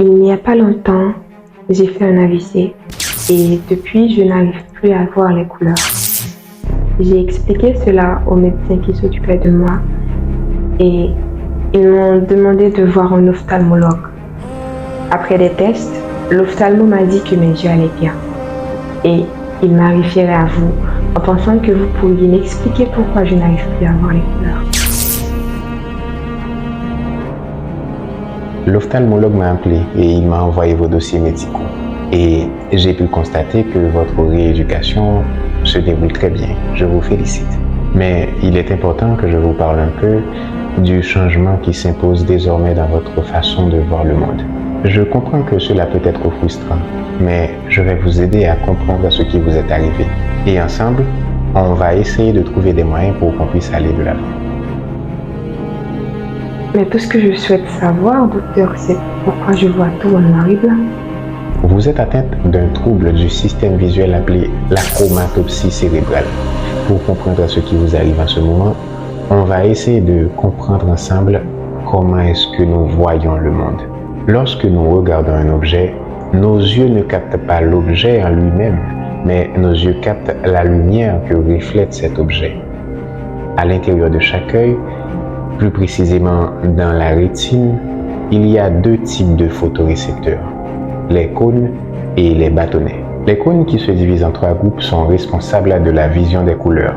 Il n'y a pas longtemps, j'ai fait un AVC et depuis, je n'arrive plus à voir les couleurs. J'ai expliqué cela au médecin qui s'occupait de moi et ils m'ont demandé de voir un ophtalmologue. Après des tests, l'ophtalmo m'a dit que mes yeux allaient bien et il m'a référé à vous en pensant que vous pourriez m'expliquer pourquoi je n'arrive plus à voir les couleurs. L'ophtalmologue m'a appelé et il m'a envoyé vos dossiers médicaux. Et j'ai pu constater que votre rééducation se déroule très bien. Je vous félicite. Mais il est important que je vous parle un peu du changement qui s'impose désormais dans votre façon de voir le monde. Je comprends que cela peut être frustrant, mais je vais vous aider à comprendre ce qui vous est arrivé. Et ensemble, on va essayer de trouver des moyens pour qu'on puisse aller de l'avant. Mais tout ce que je souhaite savoir, docteur, c'est pourquoi je vois tout en noir et blanc. Vous êtes atteinte d'un trouble du système visuel appelé la chromatopsie cérébrale. Pour comprendre ce qui vous arrive en ce moment, on va essayer de comprendre ensemble comment est-ce que nous voyons le monde. Lorsque nous regardons un objet, nos yeux ne captent pas l'objet en lui-même, mais nos yeux captent la lumière que reflète cet objet. À l'intérieur de chaque œil, plus précisément dans la rétine, il y a deux types de photorécepteurs, les cônes et les bâtonnets. Les cônes qui se divisent en trois groupes sont responsables de la vision des couleurs,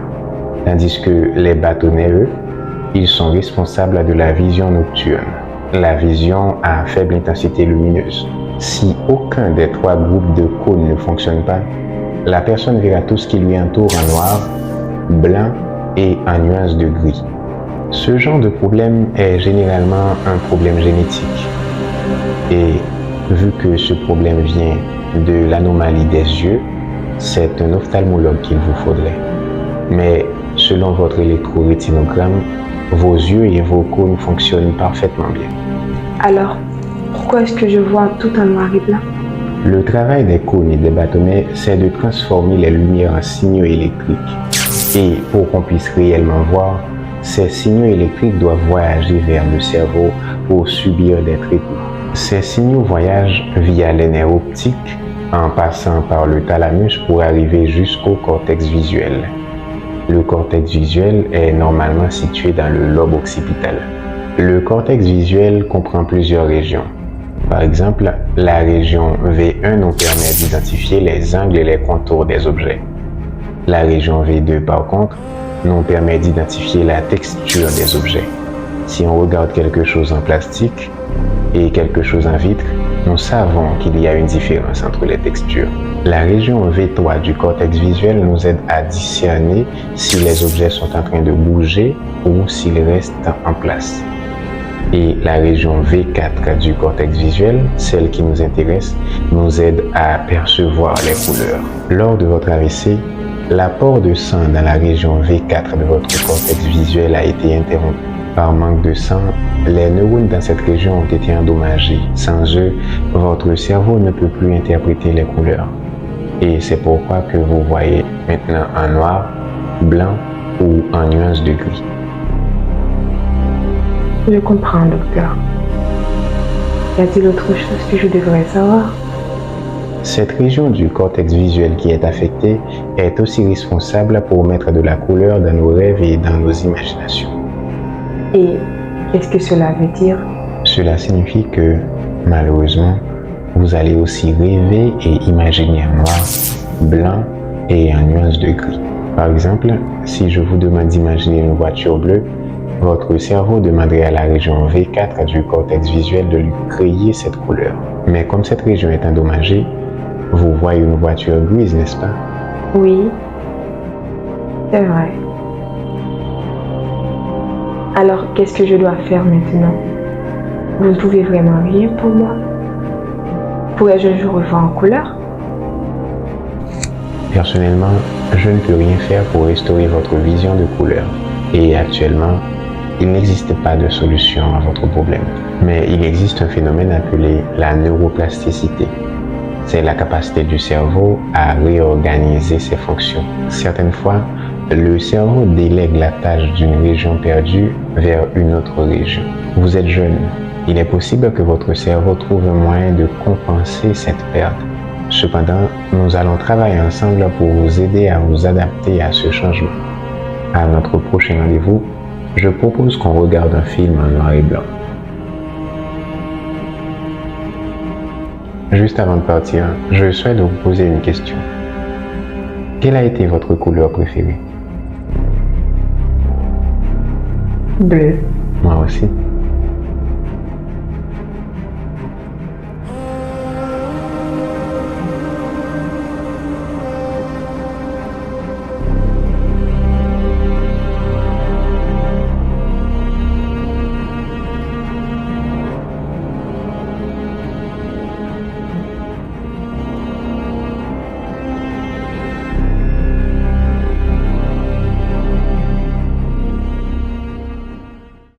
tandis que les bâtonnets, eux, ils sont responsables de la vision nocturne, la vision à faible intensité lumineuse. Si aucun des trois groupes de cônes ne fonctionne pas, la personne verra tout ce qui lui entoure en noir, blanc et en nuances de gris. Ce genre de problème est généralement un problème génétique. Et vu que ce problème vient de l'anomalie des yeux, c'est un ophtalmologue qu'il vous faudrait. Mais selon votre électrorétinogramme, vos yeux et vos cônes fonctionnent parfaitement bien. Alors, pourquoi est-ce que je vois tout en noir et blanc? Le travail des cônes et des bâtonnets, c'est de transformer les lumières en signaux électriques. Et pour qu'on puisse réellement voir, ces signaux électriques doivent voyager vers le cerveau pour subir des traitements. Ces signaux voyagent via les nerfs optiques en passant par le thalamus pour arriver jusqu'au cortex visuel. Le cortex visuel est normalement situé dans le lobe occipital. Le cortex visuel comprend plusieurs régions. Par exemple, la région V1 nous permet d'identifier les angles et les contours des objets. La région V2, par contre, nous permet d'identifier la texture des objets. Si on regarde quelque chose en plastique et quelque chose en vitre, nous savons qu'il y a une différence entre les textures. La région V3 du cortex visuel nous aide à discerner si les objets sont en train de bouger ou s'ils restent en place. Et la région V4 du cortex visuel, celle qui nous intéresse, nous aide à percevoir les couleurs. Lors de votre AVC, l'apport de sang dans la région V4 de votre cortex visuel a été interrompu. Par manque de sang, les neurones dans cette région ont été endommagés. Sans eux, votre cerveau ne peut plus interpréter les couleurs. Et c'est pourquoi que vous voyez maintenant en noir, blanc ou en nuances de gris. Je comprends, docteur. Y a-t-il autre chose que je devrais savoir? Cette région du cortex visuel qui est affectée est aussi responsable pour mettre de la couleur dans nos rêves et dans nos imaginations. Et qu'est-ce que cela veut dire? Cela signifie que, malheureusement, vous allez aussi rêver et imaginer en noir, blanc et en nuances de gris. Par exemple, si je vous demande d'imaginer une voiture bleue, votre cerveau demanderait à la région V4 du cortex visuel de lui créer cette couleur. Mais comme cette région est endommagée, vous voyez une voiture grise, n'est-ce pas? Oui, c'est vrai. Alors, qu'est-ce que je dois faire maintenant? Vous ne pouvez vraiment rien pour moi? Pourrais-je un jour revoir en couleur? Personnellement, je ne peux rien faire pour restaurer votre vision de couleur. Et actuellement, il n'existe pas de solution à votre problème. Mais il existe un phénomène appelé la neuroplasticité. C'est la capacité du cerveau à réorganiser ses fonctions. Certaines fois, le cerveau délègue la tâche d'une région perdue vers une autre région. Vous êtes jeune Il est possible que votre cerveau trouve un moyen de compenser cette perte. Cependant, nous allons travailler ensemble pour vous aider à vous adapter à ce changement. À notre prochain rendez-vous, je propose qu'on regarde un film en noir et blanc. Juste avant de partir, je souhaite vous poser une question. Quelle a été votre couleur préférée? Bleu. Moi aussi.